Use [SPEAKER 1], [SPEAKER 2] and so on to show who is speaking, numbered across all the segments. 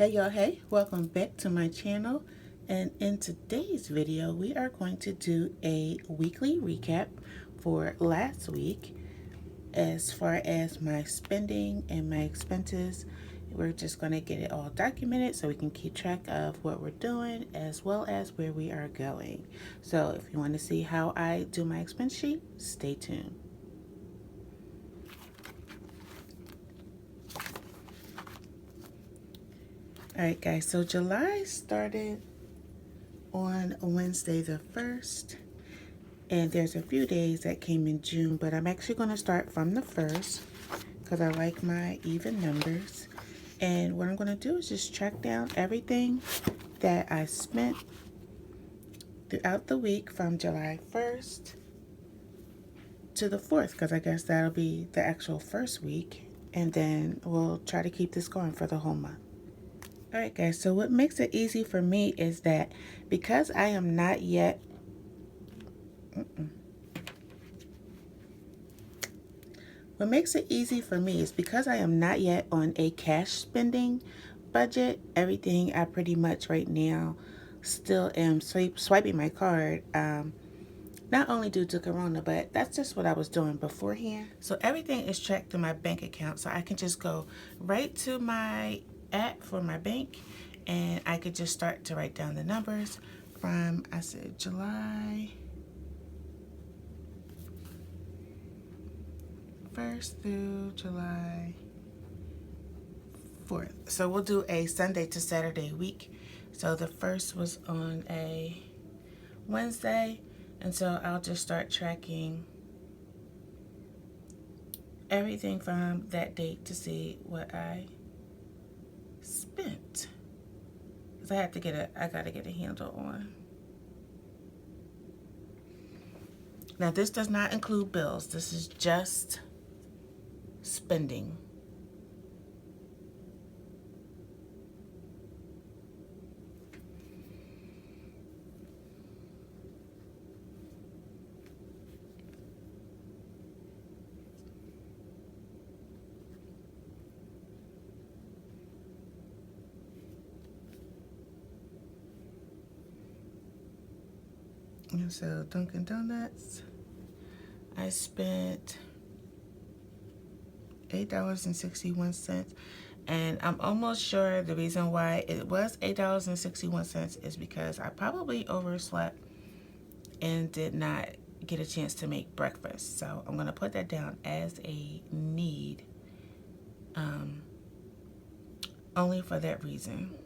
[SPEAKER 1] Hey y'all, hey, welcome back to my channel. And in today's video, we are going to do a weekly recap for last week as far as my spending and my expenses. We're just going to get it all documented so we can keep track of what we're doing as well as where we are going. So if you want to see how I do my expense sheet, stay tuned. Alright guys, so July started on Wednesday the 1st, and there's a few days that came in June, but I'm actually going to start from the 1st because I like my even numbers. And what I'm going to do is just track down everything that I spent throughout the week from July 1st to the 4th, because I guess that'll be the actual first week, and then we'll try to keep this going for the whole month. Alright guys, so what makes it easy for me is that because I am not yet What makes it easy for me is because I am not yet on a cash spending budget. Everything I pretty much right now still am swiping my card, not only due to Corona, but that's just what I was doing beforehand. So everything is tracked through my bank account, so I can just go right to my app for my bank, and I could just start to write down the numbers from, I said, July 1st through July 4th. So we'll do a Sunday to Saturday week. So the 1st was on a Wednesday, and so I'll just start tracking everything from that date to see what I spent. Because I gotta get a handle on. Now this does not include bills. This is just spending. And so Dunkin' Donuts, I spent $8.61, and I'm almost sure the reason why it was $8.61 is because I probably overslept and did not get a chance to make breakfast. So I'm going to put that down as a need, only for that reason.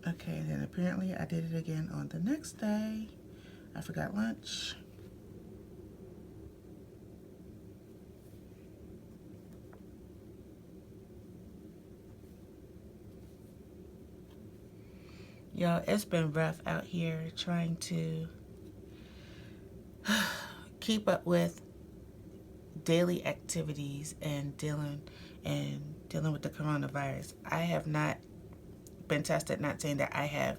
[SPEAKER 1] Okay, then apparently I did it again on the next day. I forgot lunch. Y'all, it's been rough out here trying to keep up with daily activities and dealing with the coronavirus. I have not been tested, not saying that I have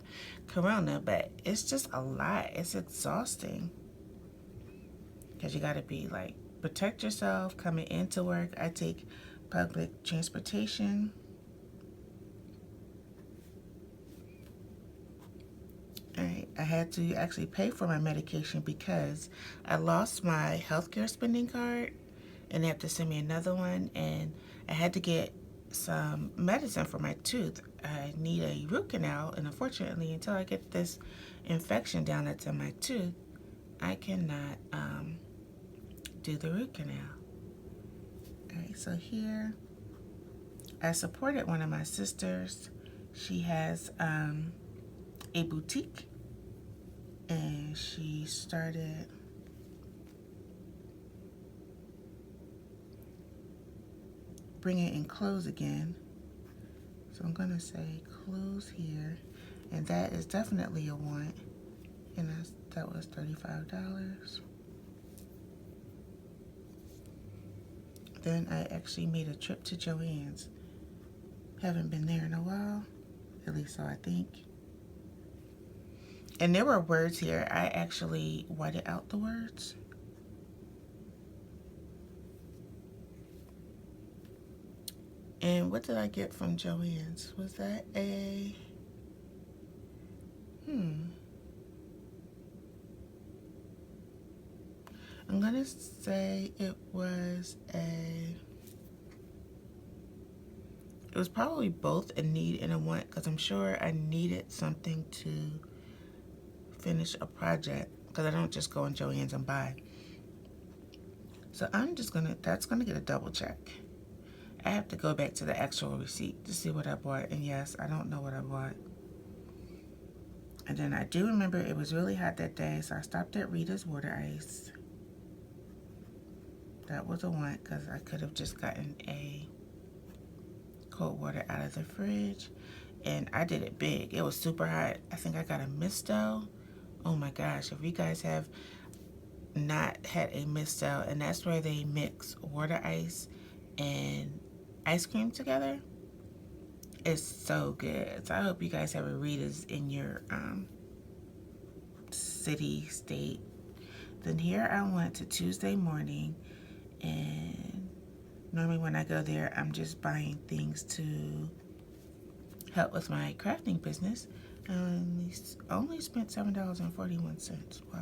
[SPEAKER 1] corona, but it's just a lot. It's exhausting because you got to be like, protect yourself coming into work. I take public transportation. Alright, I had to actually pay for my medication because I lost my healthcare spending card and they have to send me another one, and I had to get some medicine for my tooth. I need a root canal, and unfortunately, until I get this infection down that's in my tooth, I cannot do the root canal. Alright, so here I supported one of my sisters. She has a boutique, and she started bringing in clothes again. So I'm gonna say clothes here, and that is definitely a want, and that was $35. then I actually made a trip to Joann's. Haven't been there in a while, at least so I think. And there were words here. I actually whited out the words. And what did I get from Joann's? Was that a... I'm going to say it was a... It was probably both a need and a want, because I'm sure I needed something to finish a project, because I don't just go in Joann's and buy. So I'm just going to... That's going to get a double check. I have to go back to the actual receipt to see what I bought. And yes, I don't know what I bought. And then I do remember it was really hot that day, so I stopped at Rita's Water Ice. That was a want, because I could have just gotten a cold water out of the fridge. And I did it big. It was super hot. I think I got a Misto. Oh my gosh, if you guys have not had a Misto, and that's where they mix water ice and ice cream together. It's so good. So I hope you guys have a Rita's in your city, state. Then here I went to Tuesday Morning, and normally when I go there, I'm just buying things to help with my crafting business. And only spent $7.41. Wow.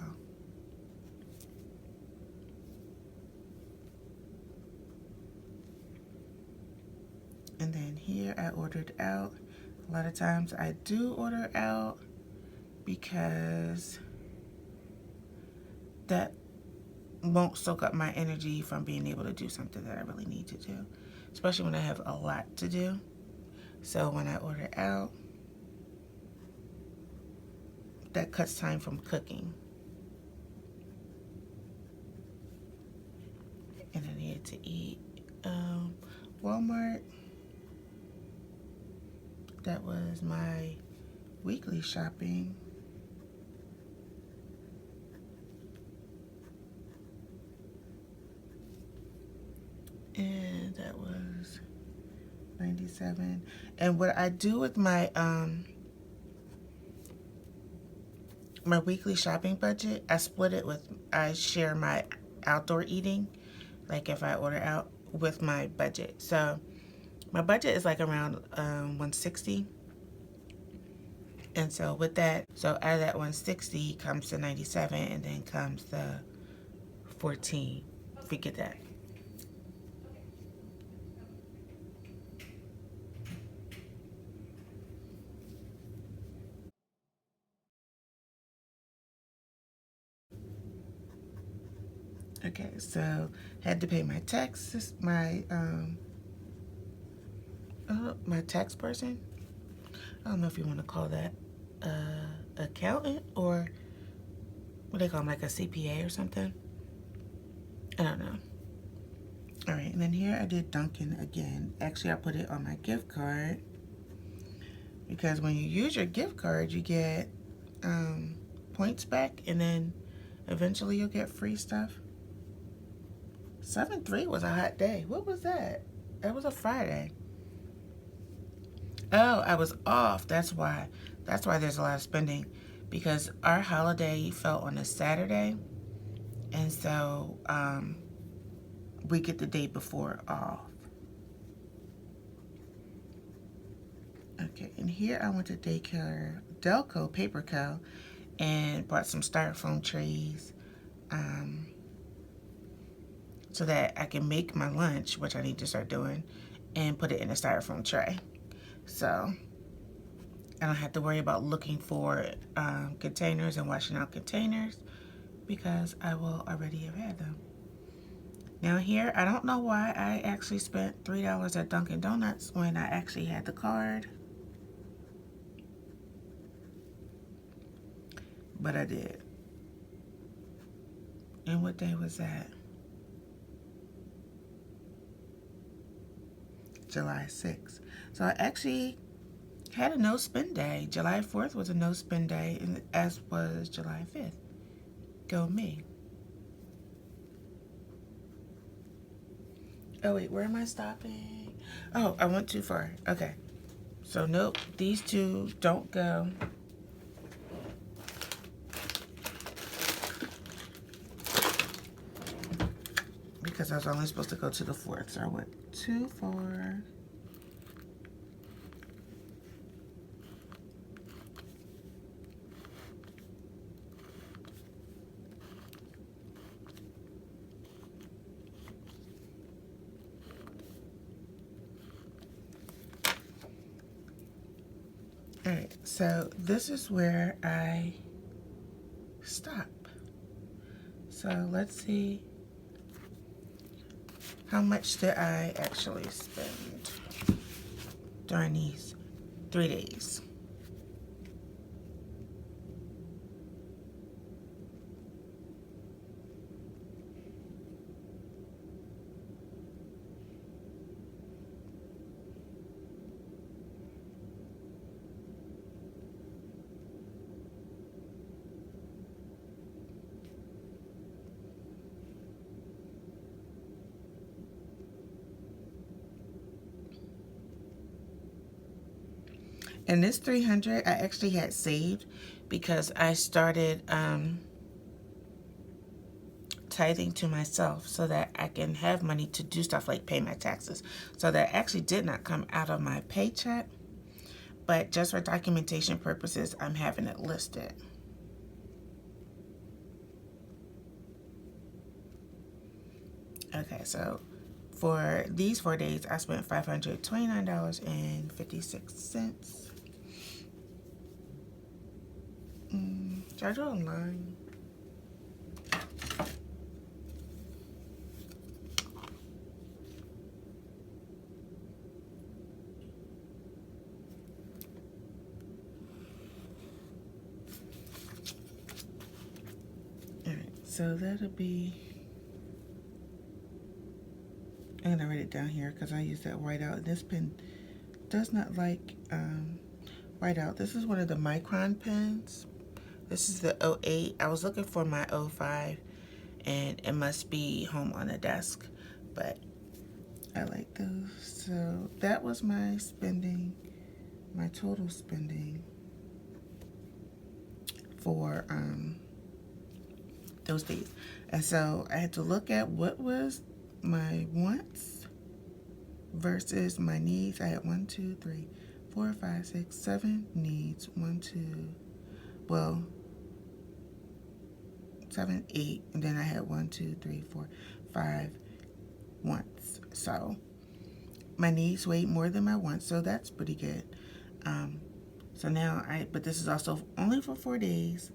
[SPEAKER 1] And then here I ordered out. A lot of times I do order out because that won't soak up my energy from being able to do something that I really need to do, especially when I have a lot to do. So when I order out, that cuts time from cooking. And I needed to eat. Walmart. That was my weekly shopping. And that was $97. And what I do with my my weekly shopping budget, I share my outdoor eating, like if I order out, with my budget. So my budget is like around $160. And so with that, so out of that $160 comes the $97, and then comes the $14. Forget that. Okay, so had to pay my taxes, my tax person. I don't know if you want to call that accountant, or what they call them, like a CPA or something. I don't know. All right, and then here I did Dunkin' again. Actually, I put it on my gift card, because when you use your gift card, you get points back, and then eventually you'll get free stuff. 7-3 was a hot day. What was that? That was a Friday. Oh, I was off. That's why. That's why there's a lot of spending, because our holiday fell on a Saturday, and so we get the day before off. Okay, and here I went to Delco Paper Co. and bought some styrofoam trays so that I can make my lunch, which I need to start doing, and put it in a styrofoam tray. So I don't have to worry about looking for containers and washing out containers, because I will already have had them. Now here, I don't know why I actually spent $3 at Dunkin' Donuts when I actually had the card, but I did. And what day was that? July 6th. So I actually had a no spend day. July 4th was a no spend day, and as was July 5th. Go me. Oh, wait, where am I stopping? Oh, I went too far. Okay. So, nope, these two don't go. Because I was only supposed to go to the 4th, so I went too far. Alright, so this is where I stop. So let's see, how much did I actually spend during these 3 days? And this 300 I actually had saved because I started tithing to myself so that I can have money to do stuff like pay my taxes. So that actually did not come out of my paycheck, but just for documentation purposes, I'm having it listed. Okay, so for these 4 days, I spent $529.56. Should I do it online? Alright, so that'll be... I'm gonna write it down here because I use that whiteout. This pen does not like whiteout. This is one of the micron pens. This is the 08. I was looking for my 05, and it must be home on the desk, but I like those. So that was my spending, my total spending for those days. And so I had to look at what was my wants versus my needs. I had 1, 2, 3, 4, 5, 6, 7 needs. 1, 2, well, 7, 8, and then I had 1, 2, 3, 4, 5 wants. So my needs weighed more than my wants, so that's pretty good. So now but this is also only for 4 days,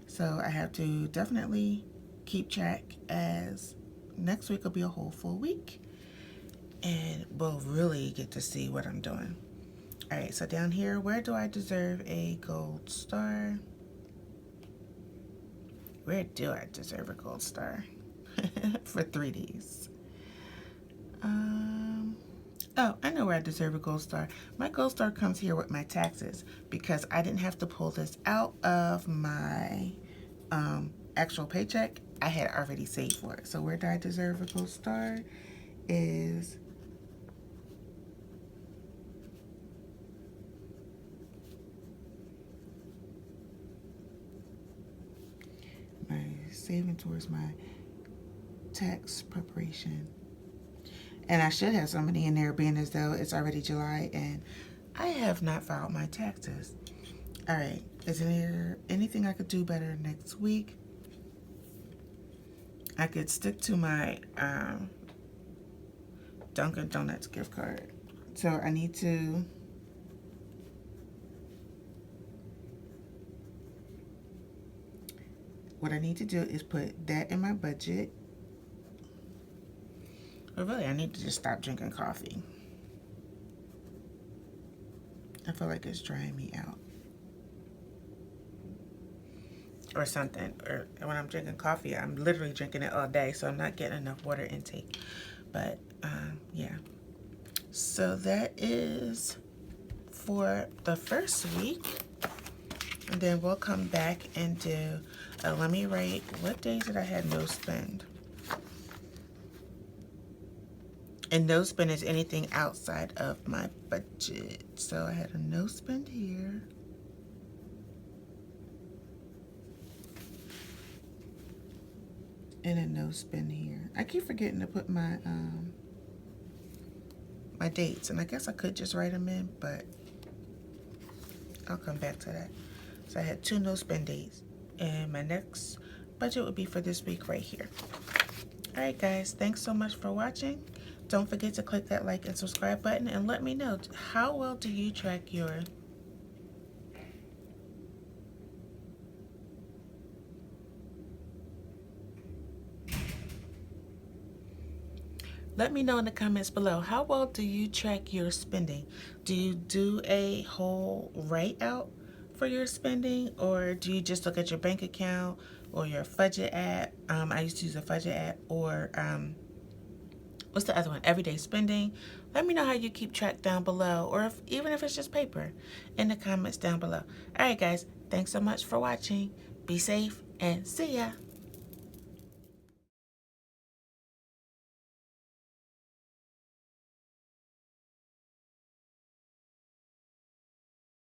[SPEAKER 1] so I have to definitely keep track, as next week will be a whole full week, and we'll really get to see what I'm doing. All right, so down here, where do I deserve a gold star? Where do I deserve a gold star for 3 days? Oh, I know where I deserve a gold star. My gold star comes here with my taxes because I didn't have to pull this out of my actual paycheck. I had already saved for it. So where do I deserve a gold star is my saving towards my tax preparation. And I should have somebody in there, being as though it's already July and I have not filed my taxes. All right, is there anything I could do better next week? I could stick to my Dunkin' Donuts gift card. So I need to... What I need to do is put that in my budget. But really, I need to just stop drinking coffee. I feel like it's drying me out. Or something. Or when I'm drinking coffee, I'm literally drinking it all day, so I'm not getting enough water intake. But, yeah. So that is for the first week. And then we'll come back and do... let me write, what days did I have no spend? And no spend is anything outside of my budget. So I had a no spend here. And a no spend here. I keep forgetting to put my my dates, and I guess I could just write them in, but I'll come back to that. So I had 2 no spend dates, and my next budget would be for this week right here. All right, guys, thanks so much for watching. Don't forget to click that like and subscribe button, and let me know, how well do you track your Let me know in the comments below, how well do you track your spending? Do you do a whole write out for your spending, or do you just look at your bank account or your Fudget app? I used to use a Fudget app, or what's the other one? Everyday spending. Let me know how you keep track down below, or even if it's just paper, in the comments down below. All right, guys, thanks so much for watching. Be safe and see ya.